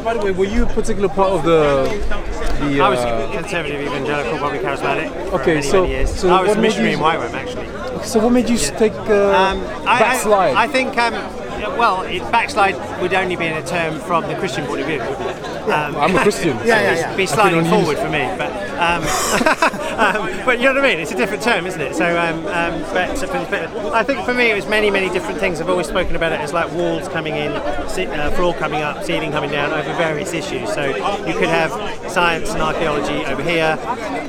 by the way, were you a particular part of the I was conservative evangelical, probably charismatic for okay, many years. So I was what a missionary made in Whiteham, actually. So what made you take backslide? I think, backslide would only be in a term from the Christian point of view, wouldn't it? I'm a Christian. It'd be sliding forward for me, but but you know what I mean. It's a different term, isn't it? So, but I think for me it was many different things. I've always spoken about it as like walls coming in, floor coming up, ceiling coming down over various issues. So you could have science and archaeology over here,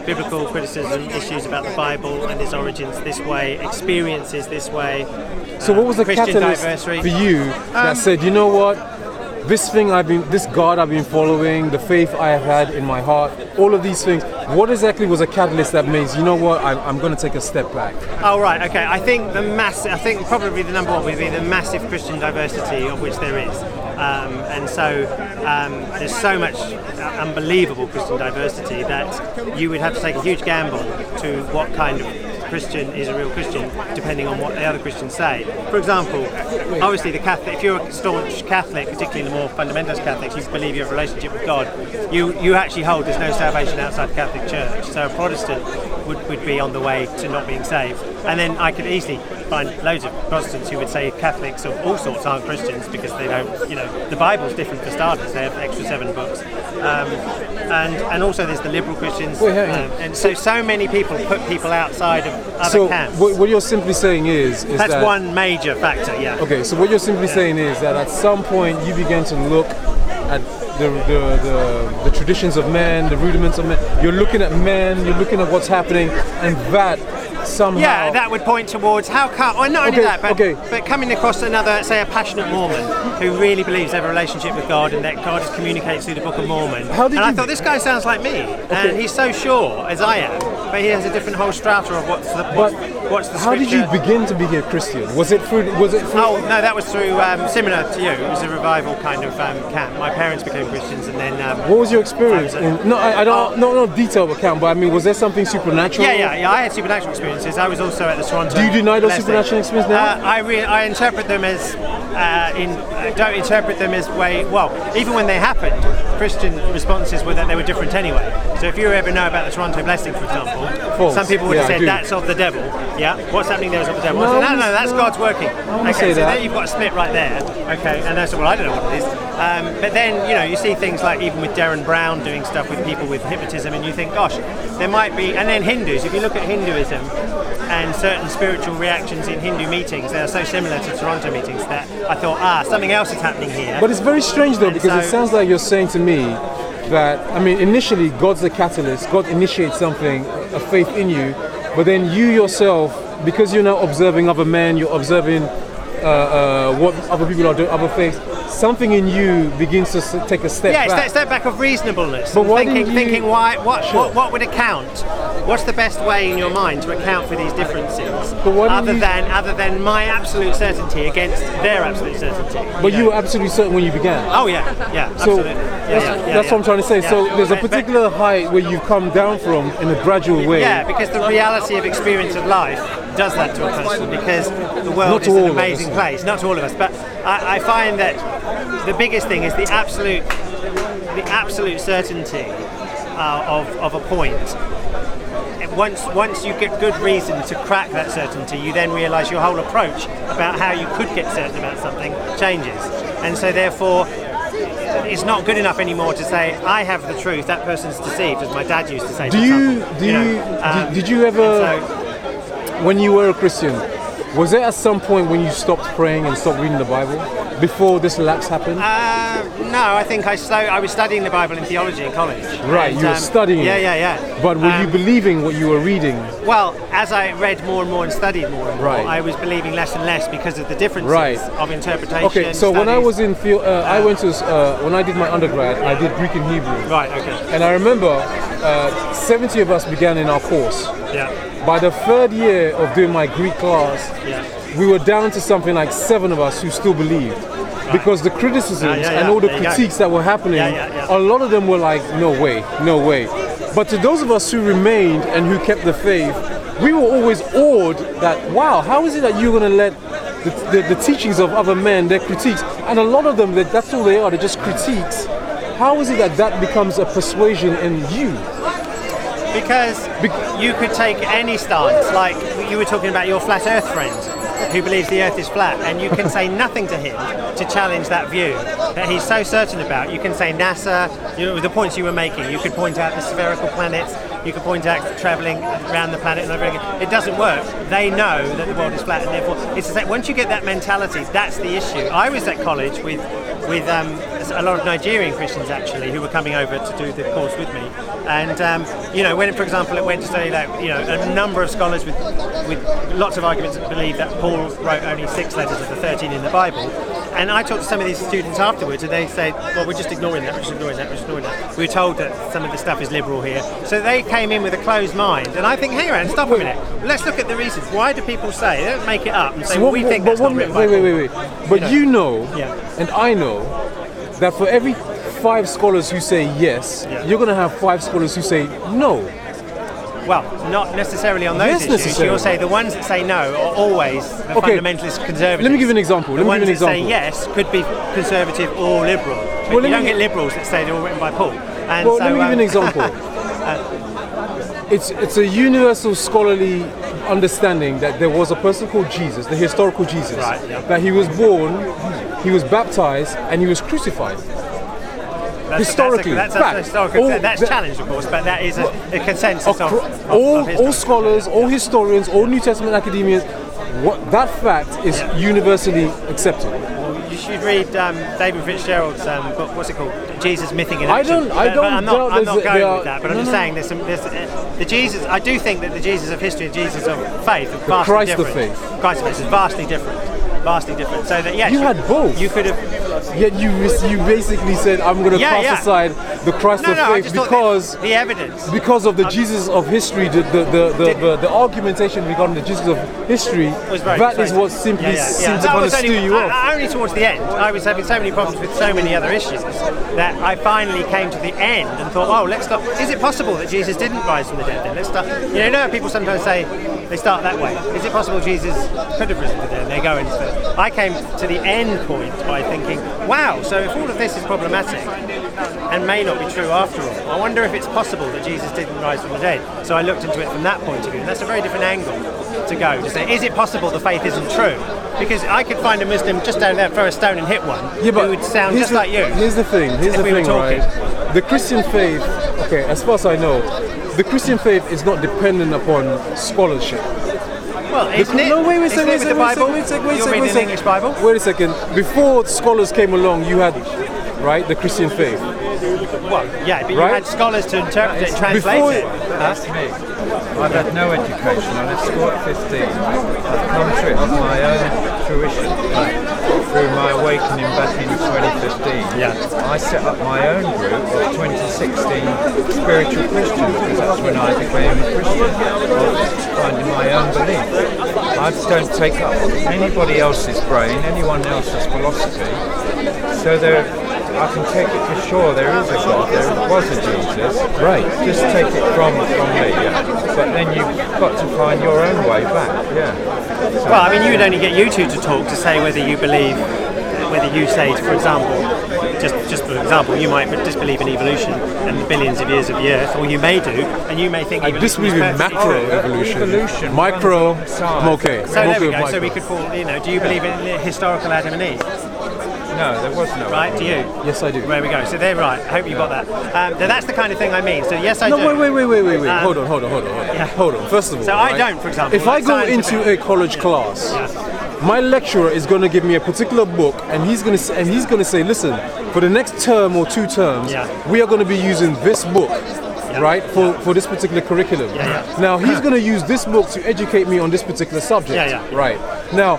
biblical criticism, issues about the Bible and its origins this way, experiences this way. So what was the Christian catalyst diversity for you that said, you know what? This God I've been following, the faith I have had in my heart, all of these things. What exactly was a catalyst that means, you know what, I'm going to take a step back? Oh right, okay. I think probably the number one would be the massive Christian diversity of which there is, and so there's so much unbelievable Christian diversity that you would have to take a huge gamble to what kind of Christian is a real Christian, depending on what the other Christians say. For example, obviously the Catholic, if you're a staunch Catholic, particularly the more fundamentalist Catholics, you believe you have a relationship with God, you actually hold there's no salvation outside the Catholic Church. So a Protestant would be on the way to not being saved. And then I could easily find loads of Protestants who would say Catholics of all sorts aren't Christians because they don't, the Bible's different for starters, they have extra 7 books. And also there's the liberal Christians, and so many people put people outside of other camps. So what you're simply saying is that's that one major factor, yeah. Okay, so what you're simply saying is that at some point you began to look at the traditions of man, the rudiments of man. You're looking at man, you're looking at what's happening, and that somehow... Yeah, that would point towards how come... Well, not only that, but coming across another, say, a passionate Mormon who really believes they have a relationship with God and that God just communicates through the Book of Mormon. I thought, this guy sounds like me, and he's so sure, as I am, but he has a different whole strata of what's the how did you begin to be a Christian? Was it through... Oh, no, that was through, similar to you, it was a revival kind of camp. My parents became Christians, and then... what was your experience? I don't detail account, but I mean, was there something supernatural? Yeah, I had supernatural experiences. I was also at the Toronto... Do you deny those supernatural experiences now? I interpret them as... don't interpret them as even when they happened, Christian responses were that they were different anyway. So if you ever know about the Toronto blessing, for example, some people would have said that's of the devil. Yeah, what's happening there is of the devil. No, that's God's working. Okay, so there you've got a split right there. Okay, and I said, I don't know what it is. But then, you see things like even with Darren Brown doing stuff with people with hypnotism, and you think, gosh, there might be. And then Hindus, if you look at Hinduism and certain spiritual reactions in Hindu meetings, they are so similar to Toronto meetings that I thought, something else is happening here. But it's very strange though, because it sounds like you're saying to me that, initially God's the catalyst, God initiates something, a faith in you, but then you yourself, because you're now observing other men, you're observing what other people are doing, other faiths, something in you begins to take a step back. Yeah, step back of reasonableness. But thinking what would account? What's the best way in your mind to account for these differences? Other than my absolute certainty against their absolute certainty. But you were absolutely certain when you began. Oh yeah, so absolutely. That's what I'm trying to say. Yeah. So there's a particular height where you've come down from in a gradual way. Yeah, because the reality of experience of life does that to a person, because the world is an amazing place. Not to all of us, but I find that the biggest thing is the absolute certainty of a point. Once you get good reason to crack that certainty, you then realise your whole approach about how you could get certain about something changes. And so therefore, it's not good enough anymore to say, I have the truth, that person's deceived, as my dad used to say. Did you ever, when you were a Christian, was there at some point when you stopped praying and stopped reading the Bible before this lapse happened? No, I think I was studying the Bible in theology in college. Right, you were studying it. Yeah. But were you believing what you were reading? Well, as I read more and more and studied more and more, I was believing less and less because of the differences of interpretation. Okay, so when I was in I went to when I did my undergrad, I did Greek and Hebrew. Right. Okay. And I remember 70 of us began in our course. Yeah. By the 3rd year of doing my Greek class, we were down to something like 7 of us who still believed. Because the criticisms and all the critiques that were happening, a lot of them were like, no way. But to those of us who remained and who kept the faith, we were always awed that, wow, how is it that you're going to let the teachings of other men, their critiques, and a lot of them, that's all they are, they're just critiques, how is it that becomes a persuasion in you? Because you could take any stance, like you were talking about your flat earth friend who believes the earth is flat, and you can say nothing to him to challenge that view that he's so certain about. You can say NASA, the points you were making, you could point out the spherical planets, you could point out travelling around the planet and over again. It doesn't work. They know that the world is flat, and therefore it's the same. Once you get that mentality, that's the issue. I was at college with a lot of Nigerian Christians actually who were coming over to do the course with me, and when, for example, it went to say that a number of scholars with lots of arguments believe that Paul wrote only 6 letters of the 13 in the Bible, and I talked to some of these students afterwards, and they said, well, we're just ignoring that, we were told that some of the stuff is liberal here, so they came in with a closed mind, and I think, hang around, stop a minute, let's look at the reasons. Why do people say, they don't make it up and say, we think that's not written by Paul. Wait. But and I know that for every 5 scholars who say yes, you're going to have 5 scholars who say no. Well, not necessarily on those issues. You'll say the ones that say no are always the fundamentalist conservatives. Let me give you an example. The ones that say yes could be conservative or liberal. But you don't get liberals that say they're all written by Paul. And let me give you an example. It's a universal scholarly understanding that there was a person called Jesus, the historical Jesus, that he was born, he was baptized, and he was crucified. Historically, that's challenged, of course, but that is a consensus of all scholars, all historians, all New Testament academians. That fact is universally accepted. You should read David Fitzgerald's book. What's it called? Jesus, Mything in I'm Action. not going with that, but I'm just saying there's the Jesus. I do think that the Jesus of history and Jesus of faith are vastly different. Christ of faith is vastly different. So that you had both. You could have. Yet you basically said, I'm going to cast aside the Christ of faith because the evidence, because of the Jesus of history, the argumentation regarding the Jesus of history, that is what simply seemed to kind of stew you off. Only towards the end, I was having so many problems with so many other issues that I finally came to the end and thought, oh, let's stop. Is it possible that Jesus didn't rise from the dead? Then let's start. You know, people sometimes say they start that way. Is it possible Jesus could have risen from the dead? And they go into it. I came to the end point by thinking, wow, so if all of this is problematic and may not be true after all, I wonder if it's possible that Jesus didn't rise from the dead. So I looked into it from that point of view, and that's a very different angle to go, to say, is it possible the faith isn't true? Because I could find a Muslim just down there, throw a stone and hit one, who would sound just like you. Here's the thing, right? The Christian faith, okay, as far as I know, the Christian faith is not dependent upon scholarship. Well, isn't it? No, wait a second. You're reading the English Bible? Wait a second. Before scholars came along, you had, the Christian faith. Well, yeah, but you had scholars to interpret it and translate it. That's me. I've had no education. I left school at 15. I've come to it of my own fruition through my awakening back in 2015. Yeah. I set up my own group of 2016 spiritual Christians, because that's when I became a Christian, finding my own belief. I don't take up anybody else's brain, anyone else's philosophy, so I can take it for sure there is a God, there was a Jesus. Right. Just take it from me, but then you've got to find your own way back, So, well, I mean, you would only get you two to talk to say whether you believe, whether you say, for example, just for example, you might disbelieve in evolution and the billions of years of the Earth, or you may do, and you may think I disbelieve in macro evolution. Micro, I'm okay. So there we go. So we could fall. Do you believe in historical Adam and Eve? No, there was no. Right, do you? Yes, I do. There we go. So they're right. I hope you got that. Now that's the kind of thing I mean. So yes, I do. No, wait. Hold on. Hold on. First of all, so I don't, for example. If I go into a college class, my lecturer is going to give me a particular book, and he's going to say, listen, for the next term or 2 terms, we are going to be using this book. Right, for this particular curriculum. Now he's going to use this book to educate me on this particular subject. Right. Now,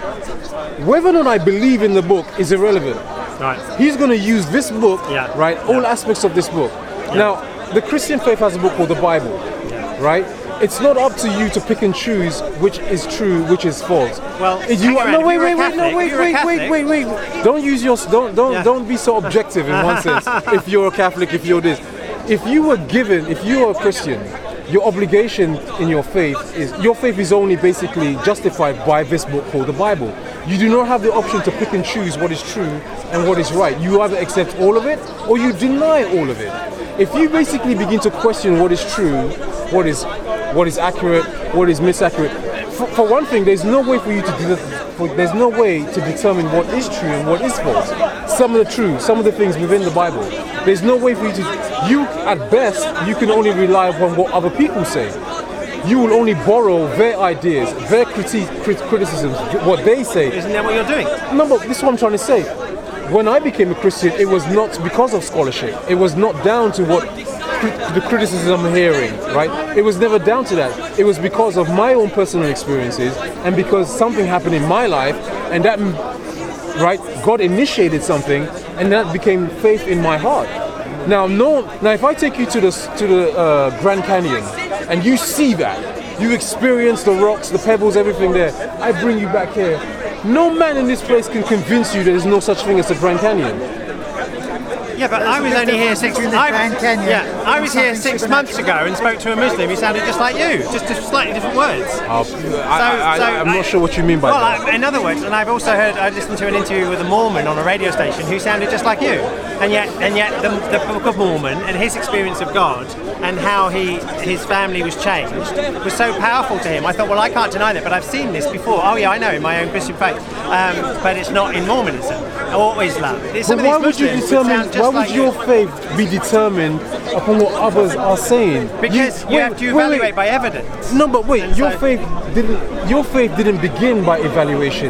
whether or not I believe in the book is irrelevant. Right. He's going to use this book. Right. All aspects of this book. Now, the Christian faith has a book called the Bible. Right. It's not up to you to pick and choose which is true, which is false. Well, wait. Don't use don't be so objective in one sense. If you're a Catholic, if you're this. If you are a Christian, your obligation in your faith is only basically justified by this book called the Bible. You do not have the option to pick and choose what is true and what is right. You either accept all of it or you deny all of it. If you basically begin to question what is true, what is accurate, what is misaccurate, for one thing, there's no way for you to there's no way to determine what is true and what is false. Some of the truth, some of the things within the Bible, there's no way for you to. You, at best, you can only rely upon what other people say. You will only borrow their ideas, their criticisms, what they say. Isn't that what you're doing? No, but this is what I'm trying to say. When I became a Christian, it was not because of scholarship. It was not down to what the criticism I'm hearing, right? It was never down to that. It was because of my own personal experiences and because something happened in my life, and that, right, God initiated something, and that became faith in my heart. Now, if I take you to the Grand Canyon, and you see that, you experience the rocks, the pebbles, everything there, I bring you back here. No man in this place can convince you that there's no such thing as the Grand Canyon. Yeah, but I was only here I was here 6 months ago and spoke to a Muslim who sounded just like you, just slightly different words. I'm not sure what you mean by that. In other words, and I've also I listened to an interview with a Mormon on a radio station who sounded just like you, and yet the Book of Mormon and his experience of God and how his family was changed was so powerful to him. I thought, well, I can't deny that, but I've seen this before. Oh yeah, I know, in my own Christian faith, but it's not in Mormonism or Islam. But why would you determine? Why would your faith be determined upon what others are saying? Because you have to evaluate by evidence. No, but wait, your faith didn't begin by evaluation.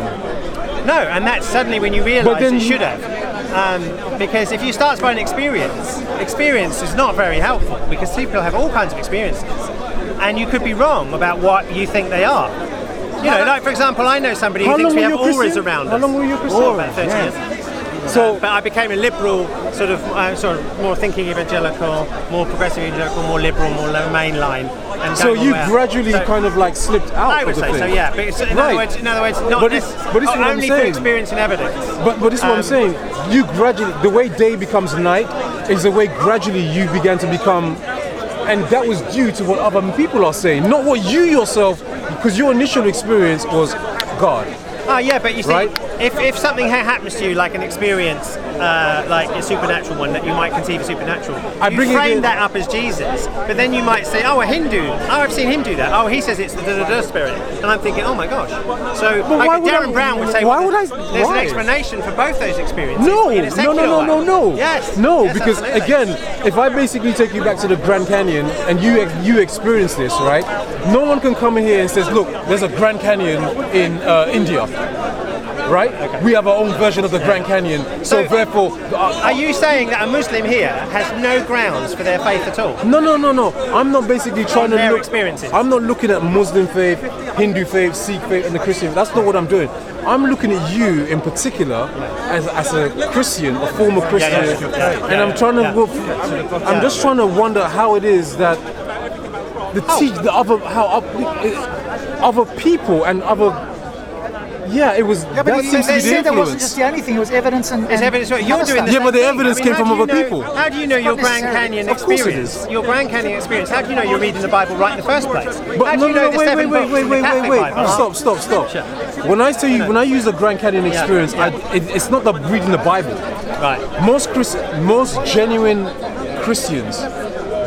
No, and that's suddenly when you realise it should have. Because if you start by an experience is not very helpful, because people have all kinds of experiences, and you could be wrong about what you think they are. You know, like for example, I know somebody who thinks we have auras around us. How long were you a Christian? About 30 years. But I became a liberal, sort of more thinking evangelical, more progressive evangelical, more liberal, more mainline. And so you gradually kind of like slipped out. I would say so, yeah. But it's, in other words, not only for experience and evidence. But this is what I'm saying. You gradually, the way day becomes night is the way gradually you began to become, and that was due to what other people are saying, not what you yourself, because your initial experience was God. Oh yeah, but you see, right? if something happens to you, like an experience, like a supernatural one that you might conceive as supernatural, you frame that up as Jesus, but then you might say, oh, a Hindu, I've seen him do that. Oh, he says it's the spirit, and I'm thinking, oh my gosh. So like Darren Brown would say, there's an explanation for both those experiences. No. Yes. No, because again, if I basically take you back to the Grand Canyon and you experience this, right? No one can come in here and says, look, there's a Grand Canyon in India. Right? Okay. We have our own version of the Grand Canyon, so therefore... are you saying that a Muslim here has no grounds for their faith at all? No. I'm not basically trying to their look... experiences. I'm not looking at Muslim faith, Hindu faith, Sikh faith, and the Christian. That's not what I'm doing. I'm looking at you in particular as a Christian, a former Christian, and I'm trying to... I'm just trying to wonder how it is that other people and other... Yeah, it was. Yeah, but they said that wasn't just the only thing; it was evidence and. It's evidence. You're doing the yeah, but the evidence came from other people. How do you know your Grand Canyon experience? Your Grand Canyon experience. How do you know you're reading the Bible right in the first place? But no, wait. Stop. Sure. When I use the Grand Canyon experience, it's not the reading the Bible. Right. Most genuine Christians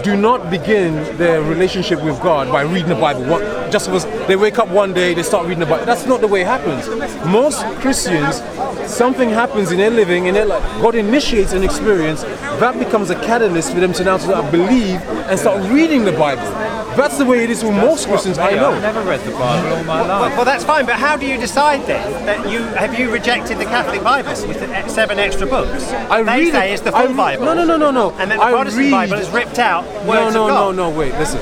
do not begin their relationship with God by reading the Bible. Just because they wake up one day, they start reading the Bible. That's not the way it happens. Most Christians, something happens in their living, and God initiates an experience that becomes a catalyst for them to now believe and start reading the Bible. That's the way it is with most Christians I know. I've never read the Bible all my life. Well, that's fine, but how do you decide then that have you rejected the Catholic Bible with the 7 extra books? They say it's the full Bible. No. And then the Protestant Bible is ripped out words of God. No, wait, listen.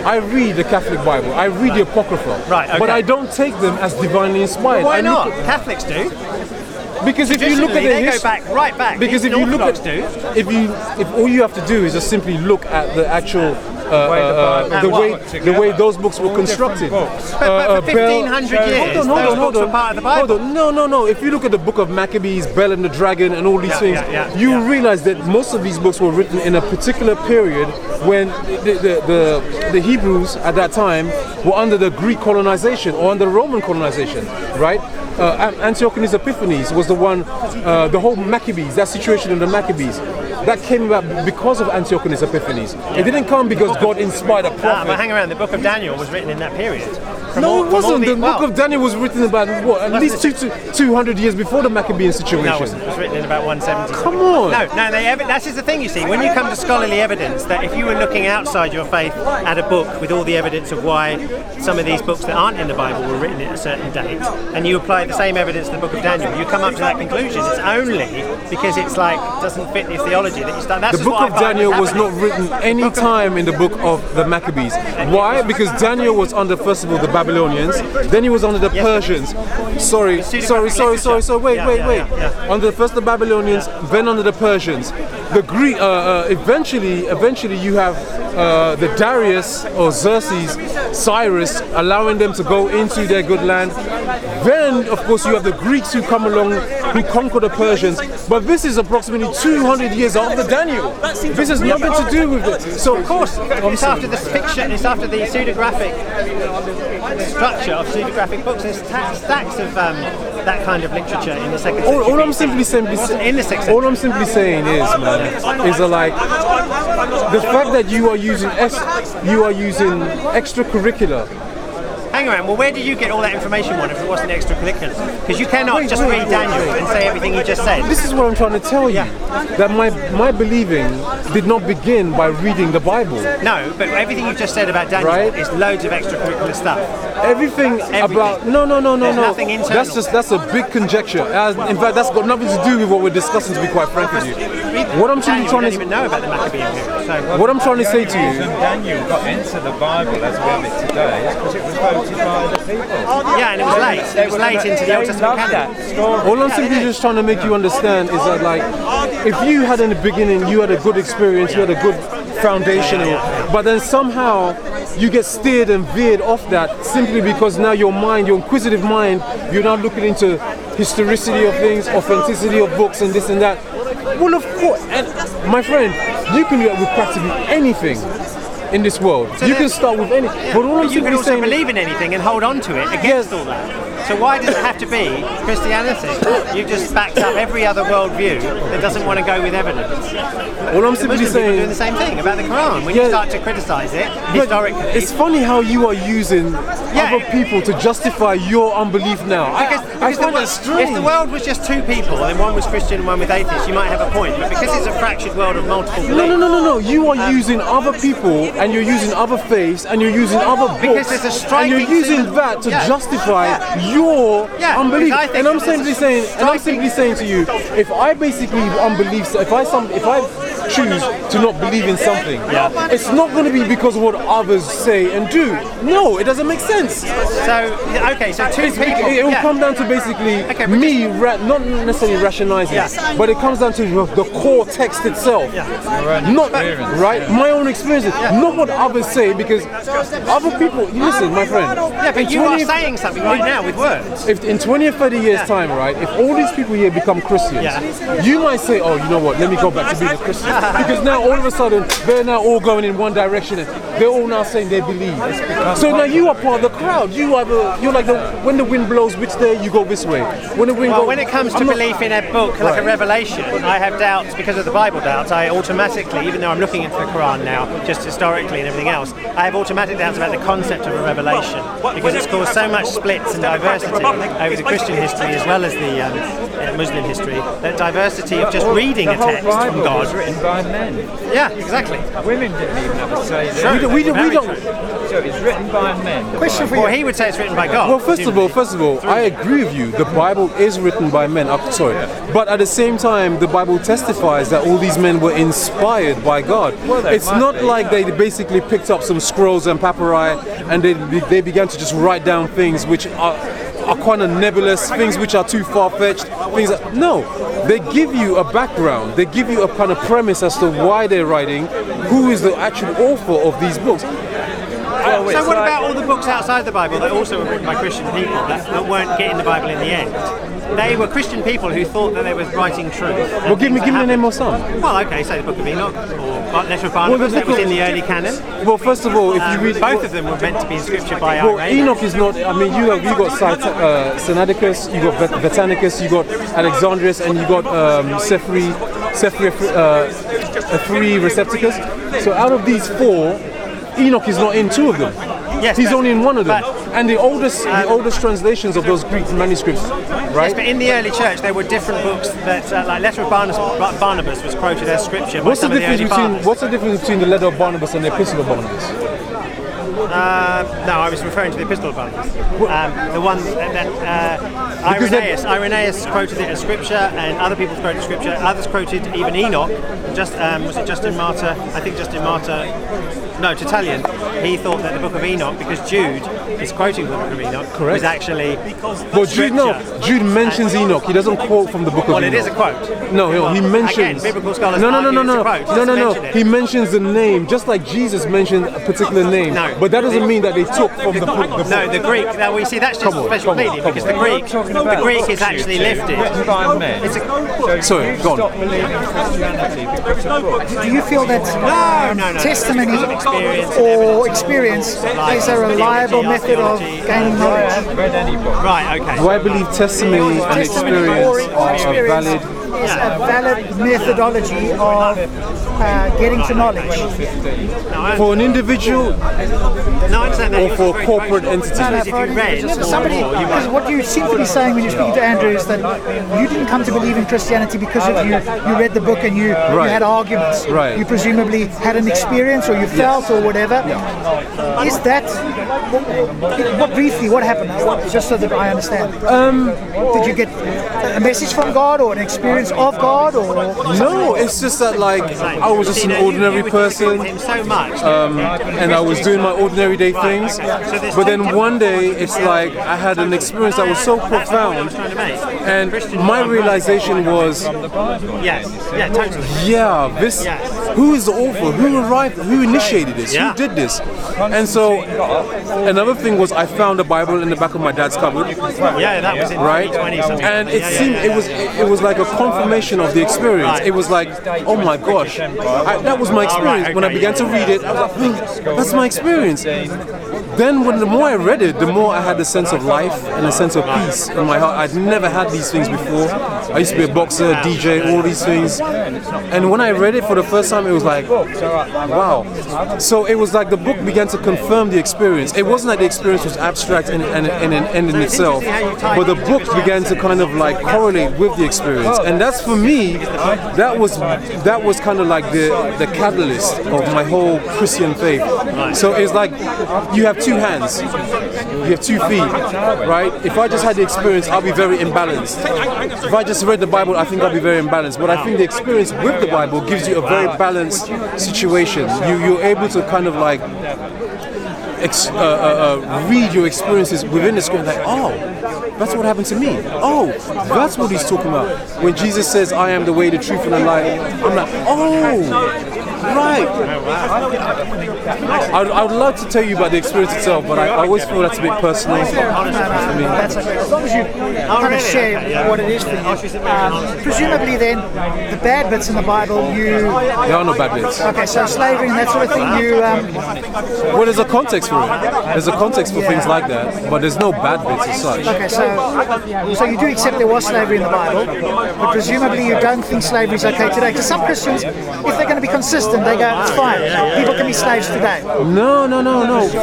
I read the Catholic Bible. I read the Apocrypha. Right, okay. But I don't take them as divinely inspired. Well, why not? Catholics do. Because if you look at they go back, right back. Because if you look at, if all you have to do is just simply look at the actual the way those books were constructed. But for 1,500 years, those books were part of the Bible. No. If you look at the book of Maccabees, Bel and the Dragon, and all these things, you realize that most of these books were written in a particular period when the Hebrews at that time were under the Greek colonization or under Roman colonization, right? Antiochus Epiphanes was the one, the whole Maccabees, that situation in the Maccabees, that came about because of Antiochus Epiphanes. It didn't come because God inspired a prophet. But hang around, the book of Daniel was written in that period. No, it wasn't. The book of Daniel was written about, what, at least 200 years before the Maccabean situation. No, it wasn't. It was written in about 170. Come on. No, that's just the thing, you see. When you come to scholarly evidence, that if you were looking outside your faith at a book with all the evidence of why some of these books that aren't in the Bible were written at a certain date, and you apply the same evidence to the book of Daniel, you come up to that conclusion. It's only because it's like, doesn't fit the theology that you start. That's the book of Daniel was not written any time in the book of the Maccabees. Why? Because Daniel was under, first of all, the Babylonians, then he was under the Persians. Sorry, wait. Under first the Babylonians, then under the Persians. The Greek, eventually you have the Darius or Xerxes, Cyrus, allowing them to go into their good land. Then, of course, you have the Greeks who come along, who conquer the Persians. But this is approximately 200 years after Daniel. This has nothing to do with it. So, of course, it's after the fiction, it's after the pseudographic structure of pseudographic books. There's stacks of that kind of literature in the second century. All I'm simply saying is, man, is like the fact that you are using extracurricular. Hang around, well, where did you get all that information on if it wasn't extracurricular? Because you cannot just read Daniel and say everything you just said. This is what I'm trying to tell you. That my believing did not begin by reading the Bible. No, but everything you just said about Daniel is loads of extracurricular stuff. Everything. About... No. There's nothing internal. That's a big conjecture. In fact, that's got nothing to do with what we're discussing, to be quite frank with you. What I'm simply trying to... even know about the Maccabean period. So what I'm trying to say to you... Daniel got into the Bible as we have it today because it was voted by the people. Yeah, and it was late. It was late into the Old Testament canon. All I'm simply just trying to make you understand is that, like, if you had in the beginning, you had a good experience, you had a good foundation, but then somehow you get steered and veered off that simply because now your mind, your inquisitive mind, you're now looking into historicity of things, authenticity of books, and this and that. Well, of course, and my friend, you can do that with practically anything in this world. So you can start with anything. Yeah, but you can also believe in anything and hold on to it against all that. So why does it have to be Christianity? You've just backed up every other worldview that doesn't want to go with evidence. Well, I'm simply saying, doing the same thing about the Quran. When you start to criticise it historically, it's funny how you are using other people to justify your unbelief now. Because I find that strange. If the world was just two people and one was Christian and one was atheist, you might have a point. But because it's a fractured world of multiple beliefs, no. You are using other people and you're using other faiths and you're using other books, because there's a striking and you're using that to justify your unbelief. And I'm simply saying to you, if I basically unbelieve, if I choose to not believe in something, it's not going to be because of what others say and do. No, it doesn't make sense. So two people. It will come down to basically me, not necessarily rationalizing, but it comes down to the core text itself. Not right, my own experiences, not what others say, because other people. Listen, my friend. Yeah, but you are saying something right now with words. If in 20 or 30 years' time, right, if all these people here become Christians, you might say, oh, you know what, let me go back to being a Christian. Because now all of a sudden they're now all going in one direction and they're all now saying they believe. So now you are part of the crowd. You're like when the wind blows which day, you go this way. When it comes to belief in a book like a revelation, I have doubts because of the Bible doubts. I automatically, even though I'm looking into the Quran now, just historically and everything else, I have automatic doubts about the concept of a revelation because it's caused so much splits and diversity over the Christian history as well as the Muslim history. That diversity of just reading a text from God. Written by men. Yeah, exactly. Women didn't even have a say there. We don't. So it's written by men. Question for you. Well, he would say it's written by God. Well, first of all, I agree with you. The Bible is written by men. But at the same time, the Bible testifies that all these men were inspired by God. It's not like they basically picked up some scrolls and papyri and they began to just write down things which are kind of nebulous, things which are too far-fetched. No, they give you a background, they give you a kind of premise as to why they're writing, who is the actual author of these books. So what about all the books outside the Bible that also were written by Christian people that weren't getting the Bible in the end? They were Christian people who thought that they were writing truth. Well, give me the name of some. Well, okay, say the Book of Enoch or Letter of Barnabas, that was in the early canon. Well, first of all, if you read both of them were meant to be in Scripture by Well, Irenaeus. Enoch is not. I mean, you got Sinaiticus, you got Vatinicus, you got Alexandrius, and you got Sephri Recepticus. So out of these four, Enoch is not in two of them. Yes, he's only in one of them. but- And the oldest translations of those Greek manuscripts, right? Yes, but in the early church there were different books that, like Letter of Barnabas was quoted as Scripture by some of the early fathers. What's the difference between the letter of Barnabas and the epistle of Barnabas? No, I was referring to the Epistle of Barnabas. The one that Irenaeus quoted it as Scripture, and other people quoted Scripture. Others quoted even Enoch. Was it Justin Martyr? I think Justin Martyr. No, Tertullian. He thought that the Book of Enoch, because Jude is quoting the Book of Enoch, was actually. Well, Jude mentions Enoch. He doesn't quote from the Book of Enoch. Well, it is a quote. No, he mentions. Again, biblical scholars No. argue it's a quote, just to mention it. He mentions the name, just like Jesus mentioned a particular name. No. But that doesn't mean that they took from the book. No, the Greek. Now we see that's just special pleading because the Greek is actually lifted. Sorry, go on. Stop believing in Christianity because of books. Do you feel that No. testimony Experience or experience is a reliable method of gaining I knowledge? haven't read any book. Right. Okay. Do I believe testimony and Testimony experience or are experience valid? is a valid methodology of getting to knowledge. For an individual No, I understand that. or for a corporate entity? No, If you read somebody, because what you seem to be saying when you're speaking to Andrew is that you didn't come to believe in Christianity because of you read the book and you had arguments. Right. You presumably had an experience or you felt or whatever. Is that, briefly, what happened? Just so that I understand. Did you get a message from God or an experience of God? Or No, it's just that like I was just an ordinary person. Him so much. And I was doing my ordinary day things. But then one day, it's like I had an experience that was so profound, and my realization was, Yes. Yeah. Totally. who is the author? Who initiated this? Yeah. Who did this? And so another thing was I found a Bible in the back of my dad's cupboard, Yeah, that was in right? 2020 something. And it seemed it was like a confirmation of the experience. It was like, oh my gosh, that was my experience. When I began to read it, I was like, that's my experience. Then the more I read it, the more I had a sense of life and a sense of peace in my heart. I'd never had these things before. I used to be a boxer, DJ, all these things. And when I read it for the first time, it was like, wow. So it was like the book began to confirm the experience. It wasn't that the experience was abstract and an end in itself, but the book began to kind of like correlate with the experience. And that's for me, that was kind of like the catalyst of my whole Christian faith. So it's like you have two hands, you have 2 feet, right? If I just had the experience, I'll be very imbalanced. If I just read the Bible, I think I'll be very imbalanced. But I think the experience with the Bible gives you a very balanced situation. You're able to kind of like read your experiences within the scripture, like, oh, that's what happened to me. Oh, that's what he's talking about. When Jesus says, I am the way, the truth, and the life, I'm like, oh, right. I would love to tell you about the experience itself, but I always feel that's a bit personal. That's okay. As long as you kind of share what it is for you. Presumably then, the bad bits in the Bible, There are no bad bits. okay, so slavery and that sort of thing, Well, there's a context for it. There's a context for things like that, but there's no bad bits as such. okay, so you do accept there was slavery in the Bible, but presumably you don't think slavery is okay today. Because some Christians, if they're going to be consistent, they go, it's fine. People can be slaves today. No.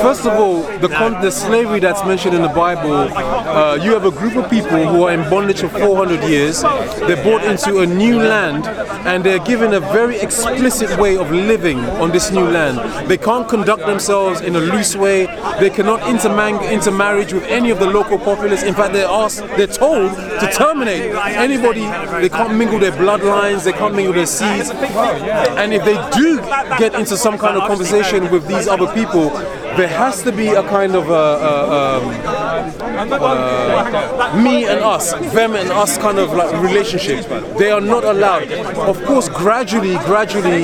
First of all, the slavery that's mentioned in the Bible, you have a group of people who are in bondage for 400 years. They're brought into a new land, and they're given a very explicit way of living on this new land. They can't conduct themselves in a loose way. They cannot intermarriage with any of the local populace. In fact, they're told to terminate anybody. They can't mingle their bloodlines. They can't mingle their seeds. And if they do get into some kind of conversation with these other people, there has to be a kind of me and us, them and us kind of like relationship. They are not allowed. Of course, gradually,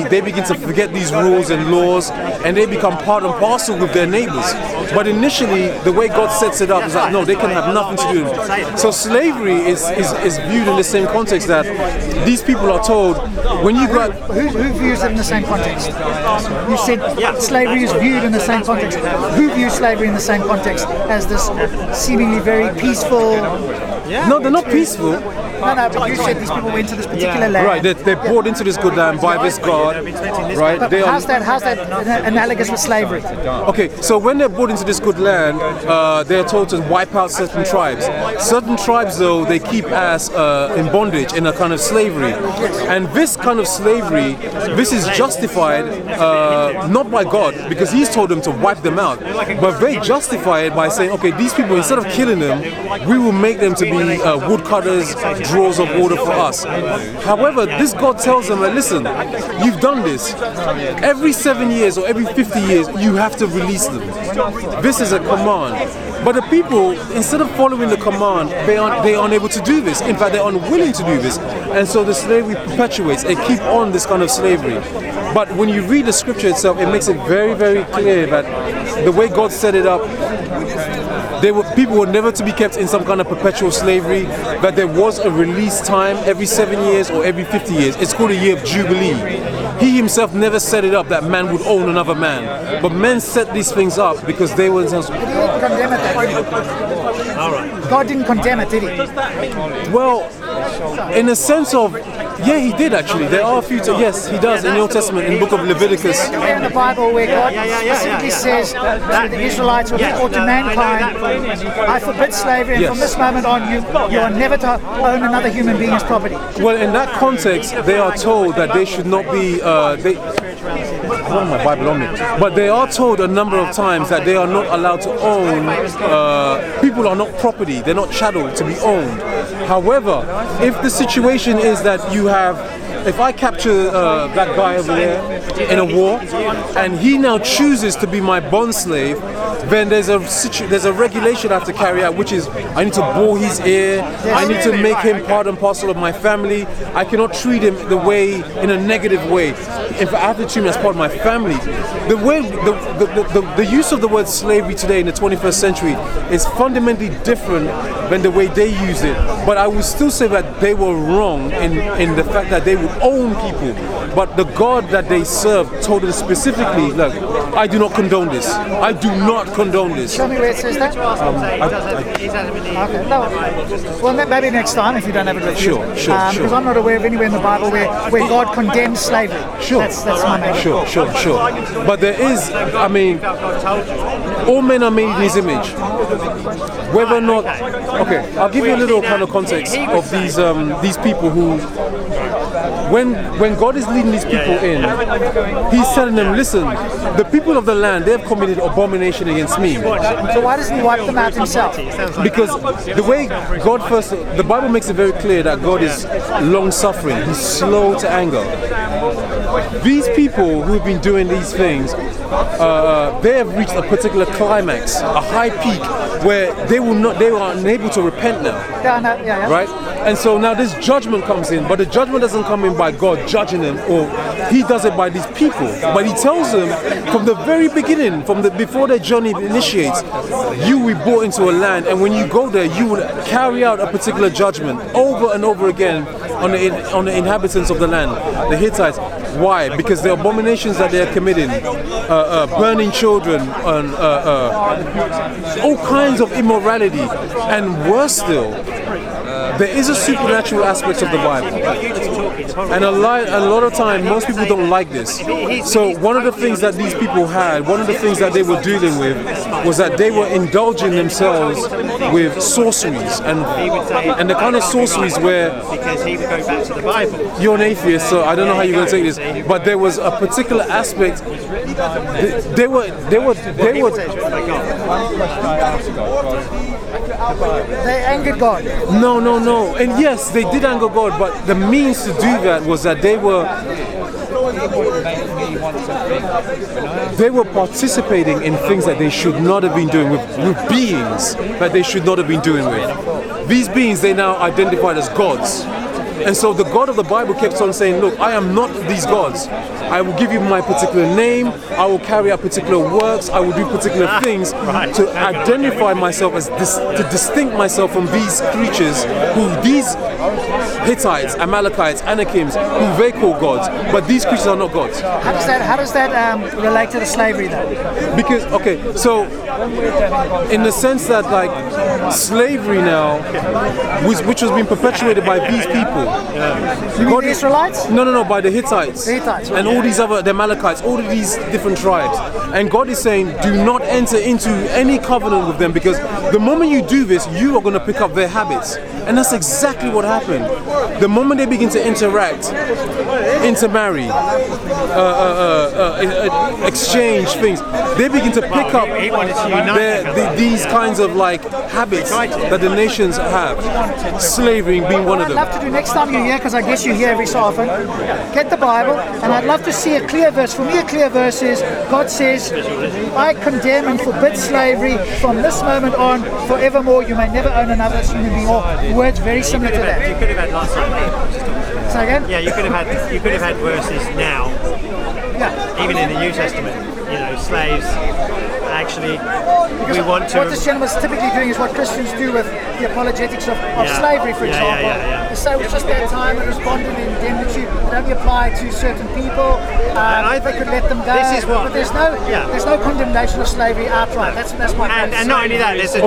they begin to forget these rules and laws, and they become part and parcel with their neighbors. But initially, the way God sets it up is like, no, they can have nothing to do with it. So slavery is viewed in the same context that these people are told, when you got... Who views it in the same context? You said slavery is viewed in the same context. Who views slavery in the same context as this seemingly very peaceful... No, they're not peaceful. No, but you said these people went to this particular land. Right, they're brought into this good land by this God, right? But how's that analogous with slavery? Okay, so when they're brought into this good land, they're told to wipe out certain tribes. Certain tribes, though, they keep as in bondage, in a kind of slavery. And this kind of slavery, this is justified not by God, because He's told them to wipe them out, but they justify it by saying, okay, these people, instead of killing them, we will make them to be woodcutters, drawers of water for us. However, this God tells them that, listen, you've done this. Every 7 years or every 50 years, you have to release them. This is a command. But the people, instead of following the command, they are unable to do this. In fact, they're unwilling to do this. And so the slavery perpetuates. They keep on this kind of slavery. But when you read the scripture itself, it makes it very, very clear that the way God set it up, people were never to be kept in some kind of perpetual slavery, that there was a release time every 7 years or every 50 years. It's called a year of Jubilee. He himself never set it up that man would own another man. But men set these things up because they were... God didn't condemn it, did He? Well, in a sense of... Yeah, He did actually. There are a few... Yes, He does in the Old Testament, in the book of Leviticus. In the Bible where God specifically says to the Israelites or to mankind, I forbid slavery, and from this moment on you are never to own another human being as property. Well, in that context, they are told that they should not be... I don't have my Bible on me. But they are told a number of times that they are not allowed to own... people are not property. They're not chattel to be owned. However, if the situation is that you have... If I capture that guy over there in a war, and he now chooses to be my bond slave, then there's a regulation I have to carry out, which is I need to bore his ear, I need to make him part and parcel of my family. I cannot treat him in a negative way. In fact, I have to treat him as part of my family. The use of the word slavery today in the 21st century is fundamentally different than the way they use it. But I would still say that they were wrong in the fact that they would own people. But the God that they served told them specifically, look, I do not condone this. I do not condone this. Show me where it says that. Okay. No. Well, maybe next time if you don't have it with you. Sure. Because I'm not aware of anywhere in the Bible where God condemns slavery. Sure. That's my main. Sure. But there is, I mean, all men are made in His image. Whether or not, okay, I'll give you a little kind of context of these people who, when God is leading these people in, He's telling them, listen, the people of the land, they have committed abomination against me. So why doesn't He wipe them out Himself? Because the way God first, the Bible makes it very clear that God is long-suffering, He's slow to anger. These people who've been doing these things, they have reached a particular climax, a high peak, where they are unable to repent now. Yeah. Right? And so now this judgment comes in, but the judgment doesn't come in by God judging them, or He does it by these people. But He tells them from the very beginning, before their journey initiates, you will be brought into a land, and when you go there, you will carry out a particular judgment over and over again on the inhabitants of the land, the Hittites. Why? Because the abominations that they are committing, burning children, and all kinds of immorality, and worse still, there is a supernatural aspect of the Bible, and a lot of time most people don't like this. So one of the things that these people had, one of the things that they were dealing with, was that they were indulging themselves with sorceries, and the kind of sorceries where, because he would go back to the Bible. You're an atheist, so I don't know how you're going to take this, but there was a particular aspect. They were. They angered God. No. And yes, they did anger God, but the means to do that was that they were wouldn't make me want to think. They were participating in things that they should not have been doing with beings that they should not have been doing with. These beings they now identified as gods. And so the God of the Bible kept on saying, look, I am not these gods. I will give you my particular name. I will carry out particular works. I will do particular things to identify myself as to distinct myself from these creatures who these Hittites, Amalekites, Anakims, who they call gods, but these creatures are not gods. How does that relate to the slavery though? Because so in the sense that like slavery now, which was being perpetuated by these people. You mean the Israelites? No, by the Hittites. The Hittites, and all these other, the Amalekites, all of these different tribes. And God is saying, do not enter into any covenant with them, because the moment you do this, you are going to pick up their habits. And that's exactly what happened. The moment they begin to interact, intermarry, exchange things, they begin to pick up these kinds of like habits that the nations have. Slavery being one of them. What I'd love to do next time you're here, because I guess you're here every so often, get the Bible, and I'd love to see a clear verse. For me, a clear verse is God says, I condemn and forbid slavery from this moment on forevermore. You may never own another human being, or words very similar to that. You could have had lots of. Say again? Yeah, you could have had verses now. Yeah. Even in the New Testament, slaves. Actually, we want to. What this gentleman's typically doing is what Christians do with the apologetics of slavery, for example. So it's just that time and responded indemnity. It only applied to certain people. They could let them go. This is what. But there's no condemnation of slavery outright. That's my point. And not only that, there's a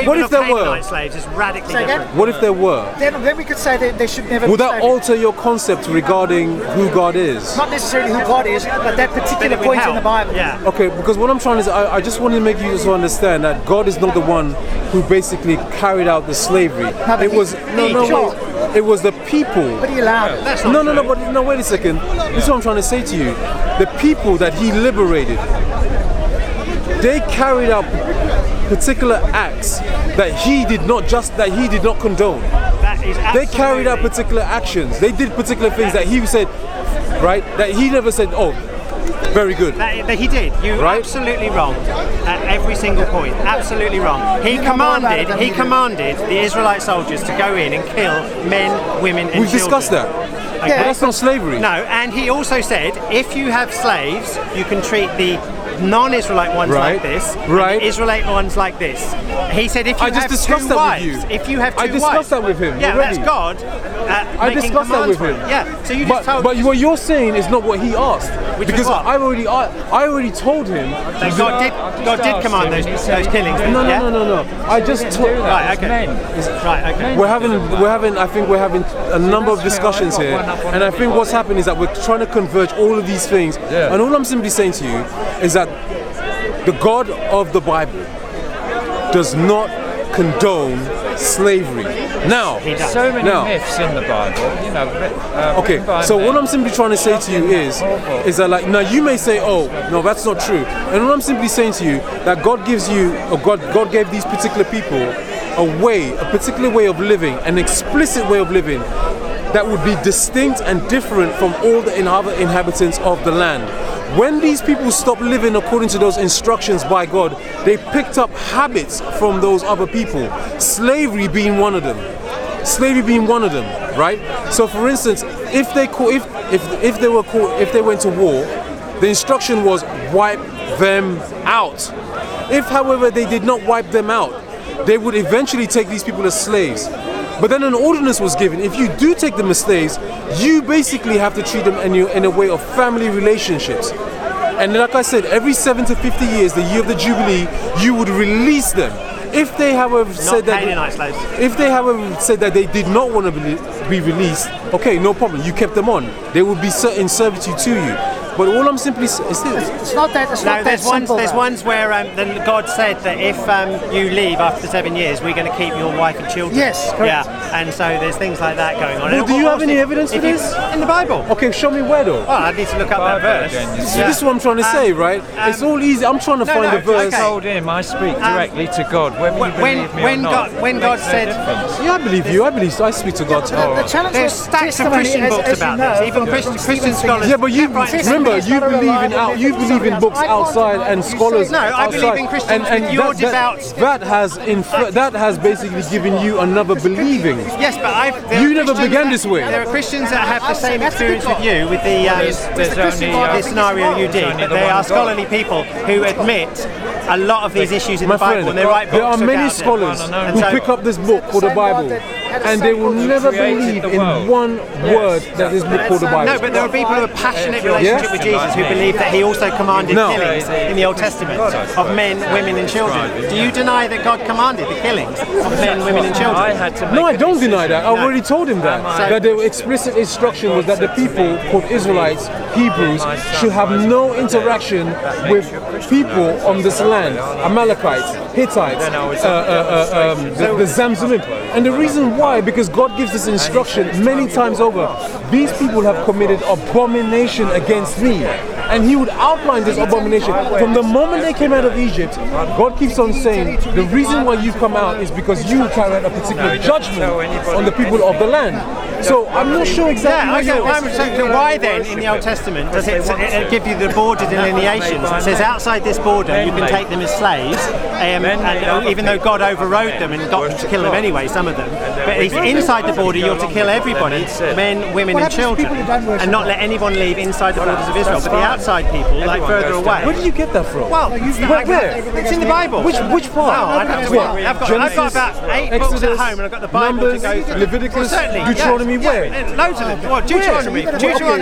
what if there were slaves is radically different. What if there were? Then we could say that they should never. Would be that slavery. alter your concept regarding who God is? Not necessarily who God is, but that particular point in the Bible. Yeah. Okay, because what I'm trying to say, I just want to make you just understand that God is not the one who basically carried out the slavery. It was it was the people. But he allowed it. Wait a second. This is what I'm trying to say to you. The people that he liberated, they carried out particular acts that he did not condone. They carried out particular actions. They did particular things that he said, right? That he never said, oh, very good. That he did. You're absolutely wrong at every single point. Absolutely wrong. He commanded the Israelite soldiers to go in and kill men, women, and children. We've discussed that. Okay. But that's not slavery. No, and he also said, if you have slaves, you can treat the non-Israelite ones like this, and the Israelite ones like this. He said, if you have two wives, if you have two wives, I discussed that with him. Yeah, already. that's God. I discussed that with him. Yeah, so you just told. But what you're saying is not what he asked. Because I already told him. God did command those killings. No. I just told. Right. Okay. Right. Okay. We're having a number of discussions here, and I think what's happened is that we're trying to converge all of these things. And all I'm simply saying to you is that the God of the Bible does not condone slavery. Now, so many myths in the Bible, okay, so what I'm simply trying to say to you is that like, now you may say, oh, no, that's not true. And what I'm simply saying to you, that God gives you, or God gave these particular people a particular way of living, an explicit way of living that would be distinct and different from all the other inhabitants of the land. When these people stopped living according to those instructions by God, they picked up habits from those other people. Slavery being one of them. Right? So, for instance, if they went to war, the instruction was wipe them out. If, however, they did not wipe them out, they would eventually take these people as slaves. But then an ordinance was given. If you do take them as slaves, you basically have to treat them in a way of family relationships. And like I said, every 7 to 50 years, the year of the Jubilee, you would release them. If they, however, said that they did not want to be released, okay, no problem. You kept them on. They would be in servitude to you. But all I'm simply saying is this. It's not that. It's not that simple. There's ones where then God said that if you leave after 7 years, we're going to keep your wife and children. Yes, correct. Yeah, and so there's things like that going on. Well, do you have any evidence for this? In the Bible. Okay, show me where though. Well, I need to look up that verse. This is what I'm trying to say, right? It's all easy. I'm trying to find the verse. I told him I speak directly to God. Whether you believe me or not, when God said, yeah, I believe you. I speak to God too. The challenge there's was stacks of testimony, Christian books as you about know, this. Even from Christian scholars. Yeah, but you remember It's you not a believe reliable in books outside and scholars. No, I outside. believe in Christians with your devout. That has basically given you another believing. Yes, but You never began this way. There are Christians that have the same experience with you with the scenario you did, but they are scholarly people who admit a lot of these issues in My the Bible, friend, and they write books there are many about it. scholars And who so- pick up this book called the Bible, and they will never believe in one word that this book called the Bible. No, but there are people who have a passionate relationship with Jesus who believe that he also commanded No. killings in the Old Testament of men, women and children. Do you deny that God commanded the killings of men, women and children? No, I don't deny that. I already told him that. That the explicit instruction was that the people called Israelites, Hebrews, should have no interaction with people on this land. Amalekites, Hittites, the Zamzummim. And the reason why, because God gives this instruction many times over. These people have committed abomination against me. And he would outline this abomination. From the moment they came out of Egypt, God keeps on saying, the reason why you come out is because you carry out a particular judgment on the people of the land. So I'm not sure exactly. So why then in the Old Testament does it give you the border delineations? It says outside this border you can take them as slaves, and even though God overrode them and got them to kill them anyway, some of them. But inside the border you're to kill everybody, men, women and children, and not let anyone leave inside the borders of Israel. But the outside people, like further away. Where did you get that from? Well, where? It's in the Bible. Which part? No, I'd have to look. I've got about 8 books at home, and I've got the Bible Numbers, to go through. Leviticus, Certainly, Deuteronomy, yeah. where? Loads of them. What, Deuteronomy,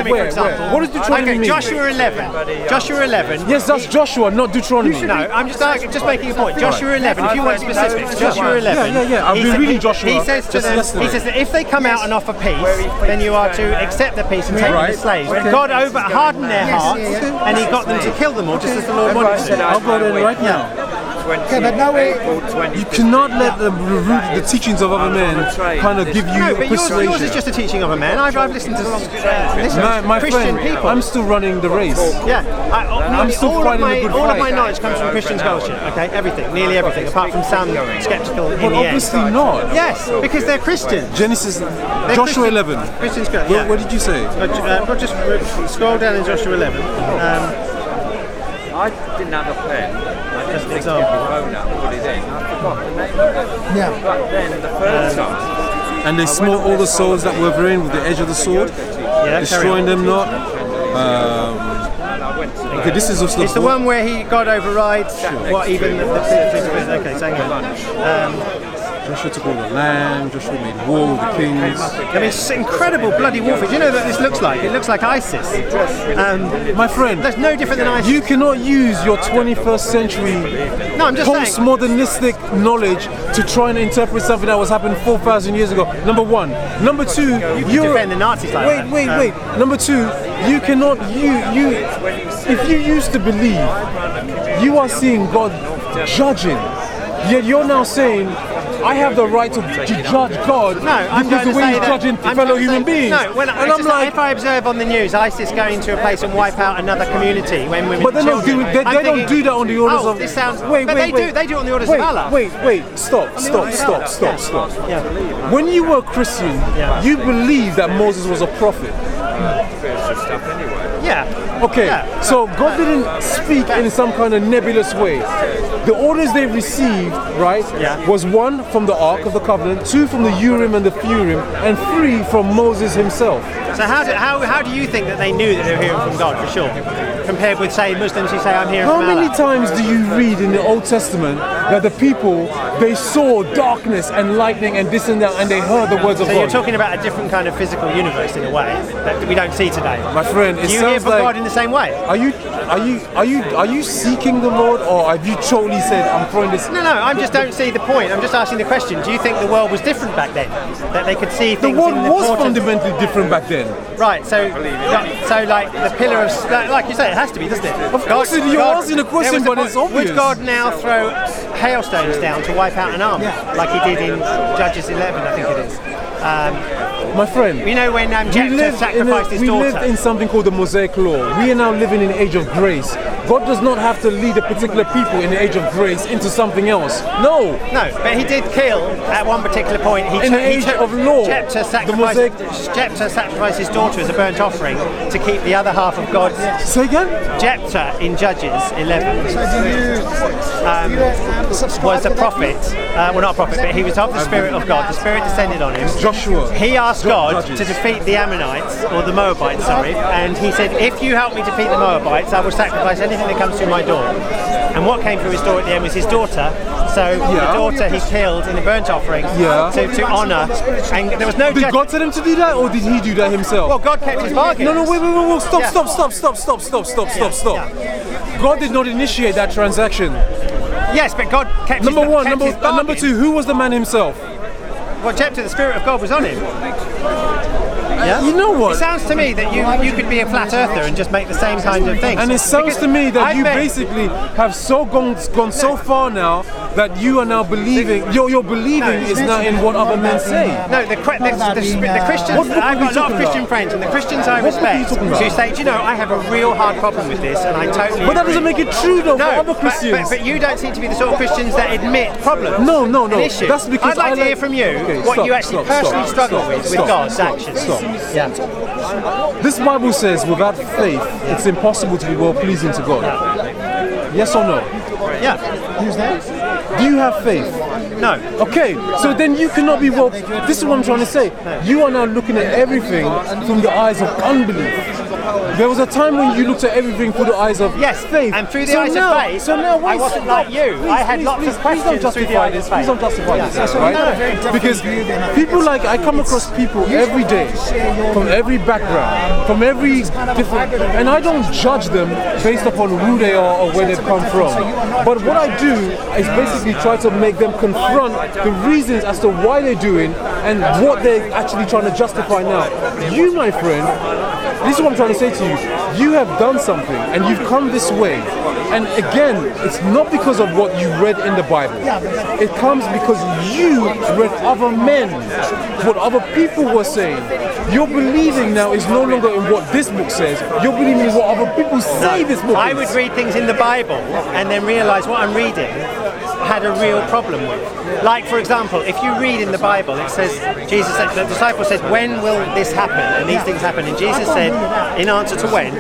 for example. What does Deuteronomy mean? Joshua 11. Joshua 11. Yes, that's Joshua, not Deuteronomy. No, I'm just making a point. Joshua 11. If you want specifics, Joshua 11. Yeah. I've been reading Joshua. He says to them, he says that if they come out and offer peace, then you are to accept the peace and take them as slaves. But God hardened their hearts, and He got them to kill them all, just as the Lord wanted to. I'll go there right now. Okay, but no way. You cannot let the teachings of other men kind of give you No, but persuasion. yours is just a teaching of a man. I've listened to My Christian friend, people. I'm still running the race. Yeah, I'm still fighting a good all of fight. my knowledge comes from Christian scholarship. Okay, everything, nearly everything, apart from some skeptical in But the end. obviously not. Yes, because they're Christians. Genesis, They're Joshua Christian- 11. Christian scholar. What, what did you say? Just scroll down in Joshua 11. I didn't have a pen. I just an picked example. the phone up and put it in. I forgot the name of it. Yeah. But then the third time, And they smote all the souls that were therein with the edge of the sword, destroying them not. Okay, this is also It's the one where God overrides what even the okay, so hang on. Joshua took all the land, Joshua made war with the kings. I mean, it's incredible bloody warfare. Do you know what this looks like? It looks like ISIS. My friend, That's no different than ISIS. you cannot use your 21st century No, I'm just saying. postmodernistic knowledge to try and interpret something that was happening 4,000 years ago. Number one. Number two, You defend the Nazis like that. Wait. Number two, you cannot, if you used to believe, you are seeing God judging, yet you're now saying, I have the right to judge God because the way he's judging fellow human beings. No, if I observe on the news ISIS going into a place and wipe out another community when women But they're not doing, they don't do that on the orders of. This sounds. Wait, They do it on the orders of Allah. Wait. Stop. Yeah. When you were a Christian, you believed that Moses was a prophet. spiritual stuff anyway. Yeah. Okay, Yeah. so God didn't speak in some kind of nebulous way. The orders they received, right, was one from the Ark of the Covenant, two from the Urim and the Thummim, and three from Moses himself. So how do you think that they knew that they were hearing from God for sure? Compared with say Muslims who say I'm hearing How from many Allah? times do you read in the Old Testament that the people, they saw darkness and lightning and this and that, and they heard the words of So God. you're talking about a different kind of physical universe in a way that we don't see today. My friend, it Do you hear sounds from like. God in the same way? Are you seeking the Lord, or have you totally said, I'm throwing this? No, I just don't see the point. I'm just asking the question. Do you think the world was different back then? That they could see The things world in the was portents? fundamentally different back then. Right, so like the pillar of, like you say, it has to be, doesn't it? Of course, you're asking a question, but it's obvious. Would God now throw hailstones down to wipe out an army, like he did in Judges 11, I think it is? My friend, You know when Jephthah sacrificed his we daughter? lived in something called the Mosaic Law. We are now living in the age of grace. God does not have to lead a particular people in the age of grace into something else. No. No, but he did kill at one particular point. In the age of law, Jephthah sacrificed his daughter as a burnt offering to keep the other half of God's. Say again? Jephthah in Judges 11 was a prophet. Well, not a prophet, but he was of the Spirit of God. The Spirit descended on him. Joshua. He asked God Judges. to defeat the Ammonites, or the Moabites, sorry, and he said, if you help me defeat the Moabites, I will sacrifice anything that comes through my door. And what came through his door at the end was his daughter. So the daughter he killed in a burnt offering to honour. And there was no Did God tell him to do that, or did he do that himself? Well, God kept his bargain. No, wait, stop. God did not initiate that transaction. Yes, but God kept Number his, one, kept his bargain. number two, who was the man himself? Well, Jephthah, the Spirit of God was on him. Yeah? You know what? It sounds to me that you could be a flat earther and just make the same kind of things. And it sounds to me that you bet- basically have gone so far now that you are now believing, your believing is now in what other men say. No, the Christians, What I've got a lot of talking Christian about? friends, and the Christians I What book are you respect, talking about? who say, do you know, I have a real hard problem with this, and I totally But that agree. doesn't make it true though for No, other Christians. but you don't seem to be the sort of Christians that admit problems. No. and issues. That's because I'd like to hear from you what you actually personally struggle with God's actions. Yeah. This Bible says without faith, it's impossible to be well pleasing to God. Yes or no? Yeah. Do you have faith? No. Okay, so then you cannot be well. This is what I'm trying to say. You are now looking at everything from the eyes of unbelief. There was a time when you looked at everything through the eyes of Yes, faith. and through the eyes of faith, I wasn't like you. I had lots of questions through the eyes of faith. Please don't justify this, Yeah. right? Because people I come across people every day from every background, from every different, and I don't judge them based upon who they are or where they've come from. But what I do is basically try to make them confront the reasons as to why they're doing and what they're actually trying to justify now. You, my friend, this is what I'm trying to say to you. You have done something and you've come this way. And again, it's not because of what you read in the Bible. It comes because you read other men, what other people were saying. Your believing now is no longer in what this book says. You're believing in what other people say this book I is. would read things in the Bible and then realise what I'm reading had a real problem with. Like, for example, if you read in the Bible, it says, Jesus said, the disciple says, when will this happen? And these things happen. And Jesus said, in answer to when,